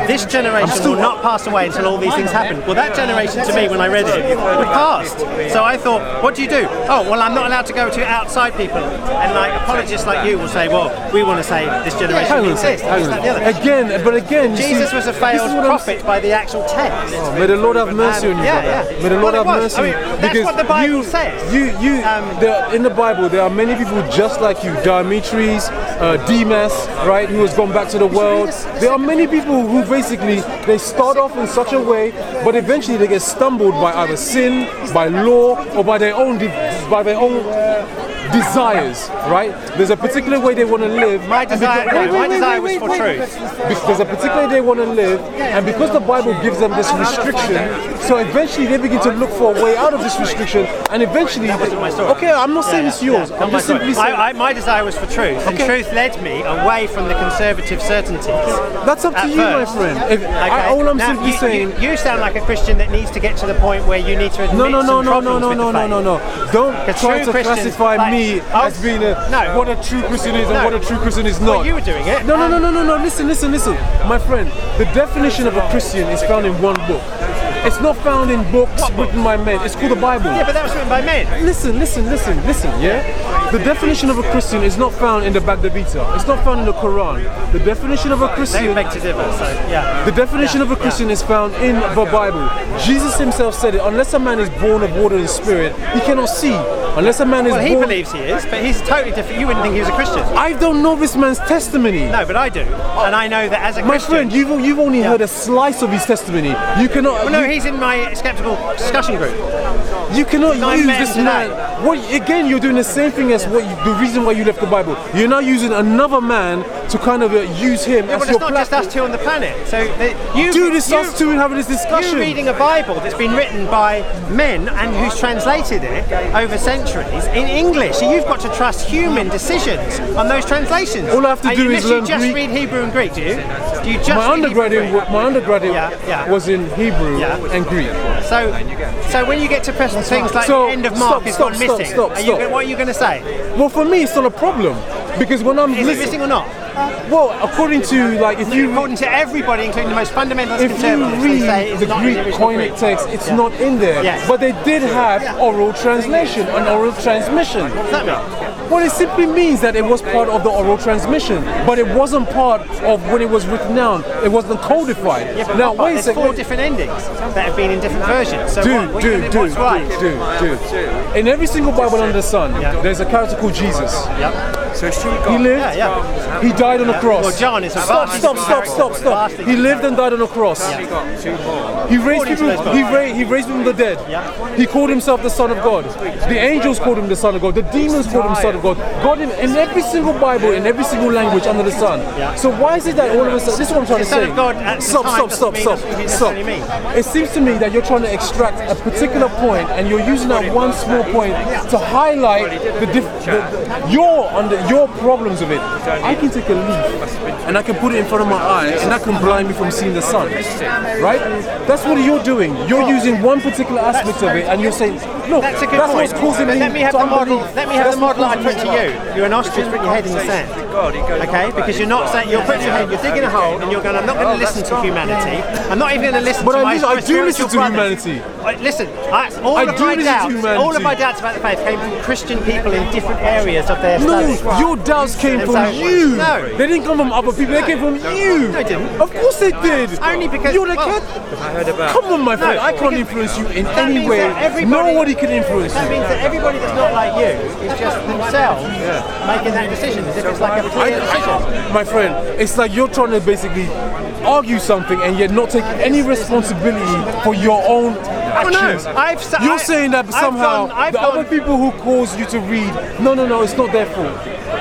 this generation will not pass away until all these things happen. Well, that generation to me, when I read it, was past. So I thought, what do you do? Oh, well, I'm not allowed to go to outside people. And like apologists like you will say, well, we want to say this generation Hang on a exists. second, hang This, on. that, the other. Again, you Jesus see, was a this failed is what I'm prophet by the actual text. May the Lord have mercy on you, brother. May the Lord have mercy. I mean, that's what the Bible says. In the Bible, there are many people just like you. Demetrius, Demas, right, who has gone back to the world. There are many people who basically, they start off in such a way, but eventually they get stumbled by either sin, by law, or by their own desires, right? There's a particular way they want to live. My desire was for truth. There's a particular way they want to live, and because the Bible gives them this restriction, so eventually they begin to look for a way out of this restriction, and eventually, my story. okay, I'm not saying it's yours. I'm just simply saying my desire was for truth, and truth led me away from the conservative certainties. that's up to you, my friend. All I'm simply saying. You sound like a Christian that needs to get to the point where you need to admit some problems with the faith. Don't Because try true to Christians, classify like, me as being what a true Christian is and No. what a true Christian is not. Well, you were doing it. No. Listen. My friend, the definition of a Christian is found in one book. It's not found in books written by men. It's called the Bible. Yeah, but that was written by men. Listen, yeah? The definition of a Christian is not found in the Bhagavad Gita. It's not found in the Quran. The definition of a They Christian... beg to differ, so yeah. The definition of a Christian is found in the Bible. Jesus himself said it, unless a man is born of water and spirit, he cannot see. Unless a man is Well, he born... believes he is, but he's totally different. You wouldn't think he was a Christian. I don't know this man's testimony. No, but I do. And I know that as a My Christian... friend, you've only heard a slice of his testimony. You cannot... Well, no, he's in my skeptical discussion group. You cannot I use met him this today. man. What, again, you're doing the same thing as the reason why you left the Bible. You're now using another man to kind of use him Yeah, as but your it's not just platform. us two on the planet. So you... Dude, it's us two having this discussion. You're reading a Bible that's been written by men and who's translated it over centuries in English. So you've got to trust human decisions on those translations. All I have to do is learn you just Greek. read Hebrew and Greek, do you? Do you just My read Hebrew and Greek? undergraduate was in Hebrew and Greek. So when you get to press things like So, the end of Mark is gone missing, stop. what are you going to say? Well, for me, it's not a problem because when I'm Is it listening, missing or not? well, according to like if you According to everybody, including the most fundamentalist if you conservatives, they say read it's the not in the Greek original Koine Greek. text, it's not in there. Yes. But they did have oral translation and oral transmission. What does that mean? Well, it simply means that it was part of the oral transmission, but it wasn't part of when it was written down. It wasn't codified. Yeah, but Now, what part? wait a There's second. 4 different endings that have been in different versions. So what's right? Dude. In every single Bible under the sun, there's a character called Jesus. Yep. So she He lived. Yeah. He died on the cross. Well, John is a Stop. vastly He lived and died on the cross. she got 2 more. He raised According to people. those books. He raised from the dead. Yeah. He called himself the Son of God. The angels called him the Son of God. The demons called him Son of God. God in every single Bible, in every single language under the sun. So why is it that all of a sudden? This is what I'm trying to The Son say. of God at the time doesn't mean what it necessarily means. It seems to me that you're trying to extract a particular point, and you're using that one small point to highlight your problems of it. I can take a leaf and I can put it in front of my eye, and that can blind me from seeing the sun. Right? That's what you're doing. You're using one particular aspect of it, and you're saying, look, That's a good that's point. what's causing But me let me have to the model. unbelieve. Let me have That's the model I what put causing to me you. You're an ostrich, put your head in the sand. Okay, because you're not saying you're putting your head, you're digging a hole, and you're going. I'm not going to listen to humanity. I'm not even going to listen But to I my do listen spiritual to brothers. humanity. Listen, all I of do my listen to doubts, humanity. all of my doubts about the faith came from Christian people in different areas of their No, study. your doubts came And from so- you. No. They didn't come from other people. They came from you. No, they didn't. Of course they did. Only because- you're the well, kid. I heard about Come on, my friend. No, I can't because influence you in that any means way. that everybody- Nobody can influence That you. means that everybody that's not like you is just themselves making that decision, as if it's like a clear decision. My friend, it's like you're trying to basically argue something and yet not take any responsibility for your own actions. You're saying that somehow the other people who cause you to read, no, it's not their fault.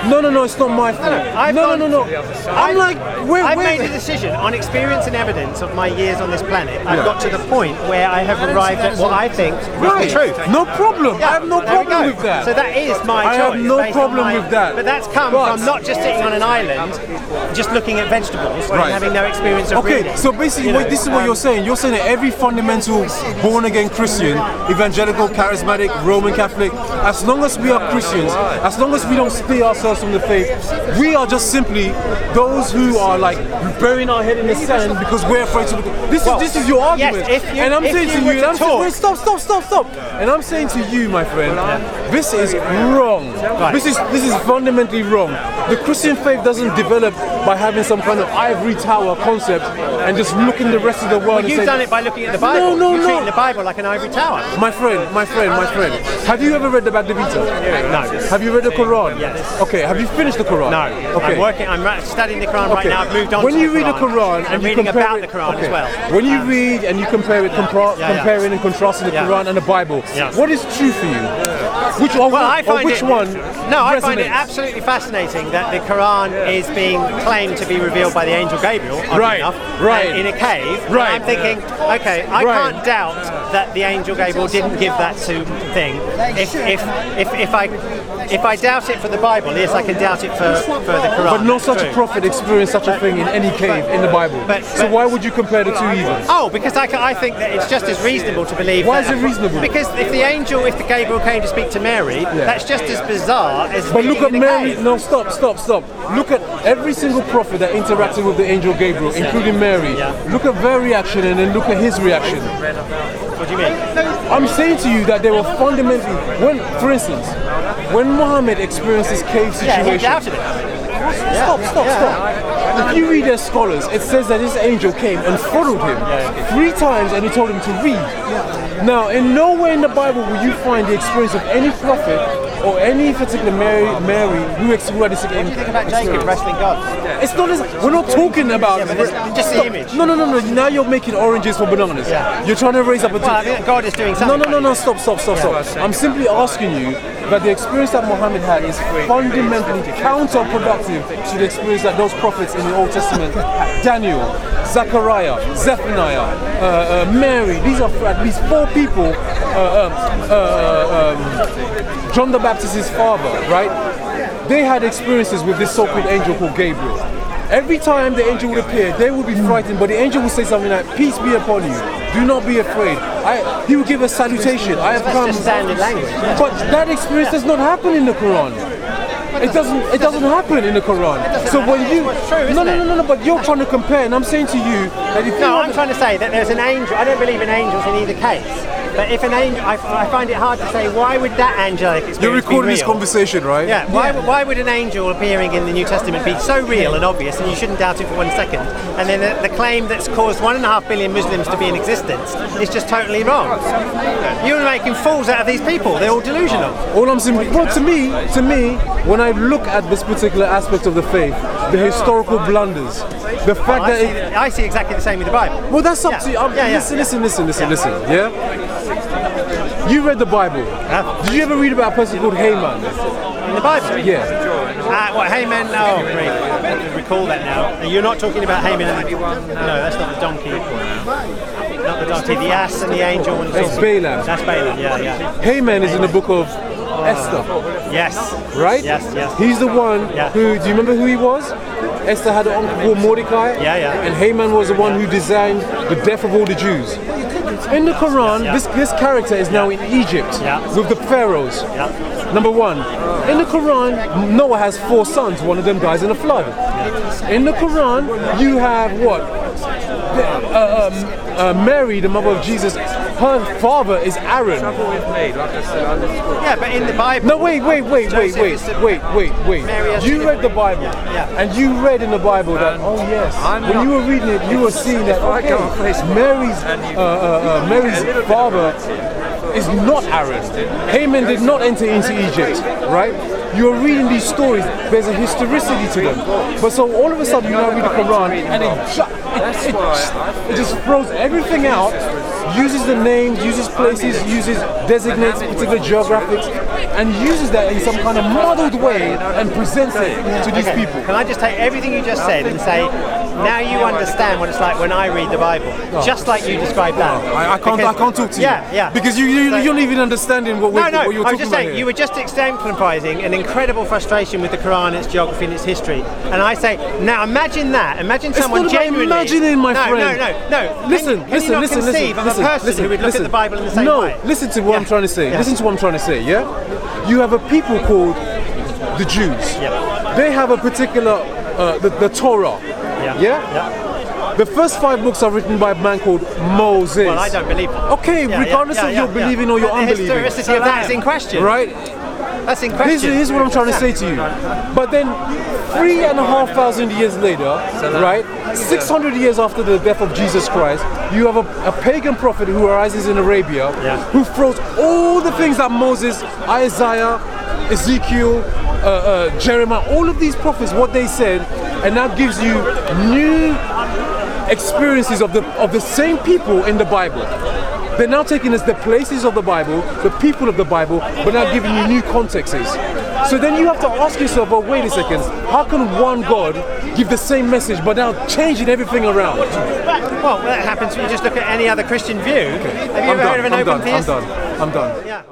No, it's not my fault. No. I'm like, I've made a decision on experience and evidence of my years on this planet. I've got to the point where I have arrived at what I think is the truth. No problem. Yeah, I have no there we problem go. with that. So that is my choice. I have no based on problem with that. But that's come But- from not just sitting on an island, just looking at vegetables and having no experience of Okay, reading. so basically this is what you're saying. You're saying that every fundamental born-again Christian, evangelical, charismatic, Roman Catholic, as long as we are Christians, as long as we don't split ourselves from the faith, we are just simply those who are like burying our head in the sand because we're afraid to look. This is your argument. Yes, and I'm saying to you, and I'm saying, wait, talk. stop. And I'm saying to you, my friend, this is wrong. Right. This is fundamentally wrong. The Christian faith doesn't develop by having some kind of ivory tower concept and just looking the rest of the world. Well, and you've saying, done it by looking at the Bible. No. You're treating the Bible like an ivory tower. My friend. Have you ever read the Bhagavad Gita? No. Have you read the Quran? Yes. Okay. Have you finished the Quran? No. Okay. I'm studying the Quran right Okay. now. I've moved on when to you read the Quran I'm and you reading compare about it, the Quran as well. When you read and you compare it, comparing and contrasting the Yeah. Quran and the Bible, Yeah. what is true for you? Which one? No, I find it resonates? absolutely fascinating that the Quran is being claimed to be revealed by the angel Gabriel, oddly Right, enough, right. in a cave. Right. And I'm thinking, okay, I Right. can't doubt that the angel Gabriel didn't give that to thing. If I doubt it for the Bible, yes, I can doubt it for the Quran. But no such a prophet experienced such a thing in any cave in the Bible. So why would you compare the two even? Oh, because I think that it's just as reasonable to believe. Why is it reasonable? Because if the Gabriel came to speak to Mary, that's just as bizarre as. But look at Mary. No, stop. Look at every single prophet that interacted with the angel Gabriel, including Mary. Look at their reaction and then look at his reaction. What do you mean? I'm saying to you that they were fundamentally, for instance, when Muhammad experienced this cave situation. He doubted it. Stop. If you read their scholars, it says that this angel came and followed him 3 times and he told him to read. Now, in nowhere in the Bible will you find the experience of any prophet or any particular Mary who had this experience. What do you think about Jacob wrestling God? It's not. We're not talking about. Just the image. No. Now you're making oranges for bananas. You're trying to raise up a. Well, I think God is doing something. No. Stop. I'm simply asking you that the experience that Muhammad had is fundamentally counterproductive to the experience that those prophets in the Old Testament had. Daniel, Zechariah, Zephaniah, Mary. These are at least 4 people. John the Baptist's father, right? They had experiences with this so-called angel called Gabriel. Every time the angel would appear, they would be frightened, but the angel would say something like, "Peace be upon you. Do not be afraid." He would give a salutation. I have come. That's just standard language. But that experience does not happen in the Quran. It doesn't happen in the Quran. So when you no, but you're trying to compare, and I'm saying to you that if I'm trying to say that there's an angel. I don't believe in angels in either case. But if an angel, I find it hard to say why would that angelic experience You're recording be this real? conversation, right? Yeah. Why would an angel appearing in the New Testament be so real and obvious, and you shouldn't doubt it for 1 second? And then the claim that's caused 1.5 billion Muslims to be in existence is just totally wrong. You're making fools out of these people. They're all delusional. All I'm simply, well, to me, when I look at this particular aspect of the faith, the historical blunders, the fact that I see exactly the same with the Bible. Well, that's up to you. Listen. Yeah. You read the Bible. Did you ever read about a person called Halem? In the Bible? Yeah. What, Haman? Oh, great. I recall that now. You're not talking about Haman and no, that's not the donkey. Not the donkey, the ass and the angel. And That's Balaam. That's Balaam, yeah. Haman is in the book of Esther. Yes. Right? Yes. He's the one who, do you remember who he was? Esther had an uncle called Mordecai. Yeah. And Haman was the one who designed the death of all the Jews. In the Quran, this character is now in Egypt with the pharaohs. Number 1, in the Quran, Noah has 4 sons. One of them dies in a flood. In the Quran, you have what? Mary, the mother of Jesus, her father is Aaron. Yeah, but in the Bible. No, wait. You read the Bible, and you read in the Bible that when you were reading it, you were seeing that Mary's father is not Aaron. Haman did not enter into Egypt, right? You're reading these stories, there's a historicity to them. But so all of a sudden you now read the Quran and it just throws everything out, uses the names, uses places, designates particular geographics, and uses that in some kind of muddled way and presents it to these people. Can I just take everything you just said and say, now you understand what it's like when I read the Bible, just like you described that. I can't talk to you. Yeah. Because you're not even understanding what you're talking about. I'm just saying, you were just exemplifying an incredible frustration with the Quran, its geography and its history. And I say, now imagine that. Imagine someone genuinely... imagining, my friend. No. Listen. Conceive of a person who would look at the Bible in the same way? Listen to what I'm trying to say. Listen to what I'm trying to say, yeah? You have a people called the Jews. Yeah. They have a particular, the Torah. Yeah? The first 5 books are written by a man called Moses. Well, I don't believe that. Okay, regardless of your believing or your unbelieving. The historicity of that is in question. Right? That's in question. Here's what I'm trying to say to you. But then, 3,500 years later, right? 600 years after the death of Jesus Christ, you have a pagan prophet who arises in Arabia, who throws all the things that Moses, Isaiah, Ezekiel, Jeremiah, all of these prophets, what they said, and that gives you new experiences of the same people in the Bible. They're now taking us the places of the Bible, the people of the Bible, but now giving you new contexts. So then you have to ask yourself, well, wait a second, how can one God give the same message but now changing everything around? Well, that happens when you just look at any other Christian view. Have you ever heard of an open theist? I'm done. Yeah.